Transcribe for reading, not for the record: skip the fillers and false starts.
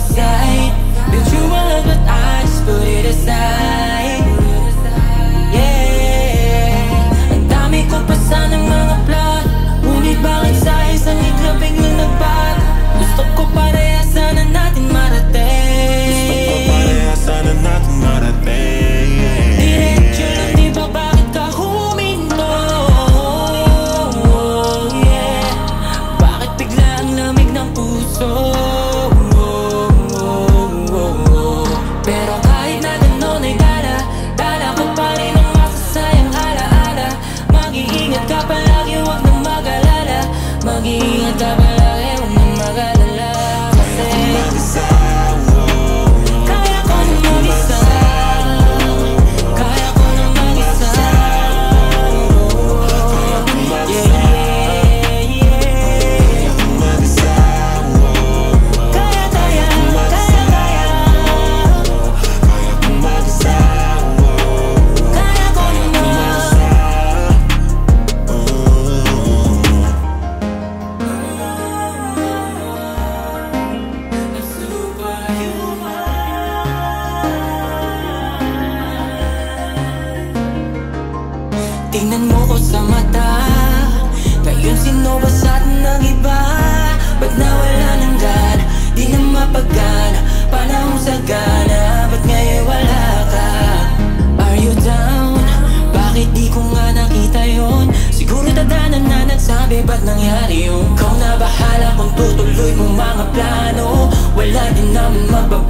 sight. Built you a love but I just put it aside. Yeah, ang dami ko pa sanang mga plot, ngunit bakit sa isang ikla biglang nagbago? Gusto ko pareha sana natin marating. Gusto ko pareha sana natin marating. Diretso lang di ba bakit ka huminto? Yeah, bakit bigla ang lamig ng puso? Pero kahit na gano'n ay dala ko pa rin ang masasayang alaala. Mag-iingat ka palagi, huwag nang mag-alala. Mag-iingat ka palagi, huwag nang mag-alala. Kasi kaya ko nang mag-isa. Kaya ko nang mag-isa. Yeah, yeah. Kaya ko naman. Tingnan mo ko sa mata, ngayon sino ba sa atin nag-iba? Ba't nawala ng gana, di na mapagana, panahong sagana, ba't ngayon wala ka? Are you down? Bakit di ko nga nakita yun? Siguro tadanan na nagsabi, ba't nangyari yun? Ikaw na bahala kung tutuloy mong mga plano, wala din naman magbabago.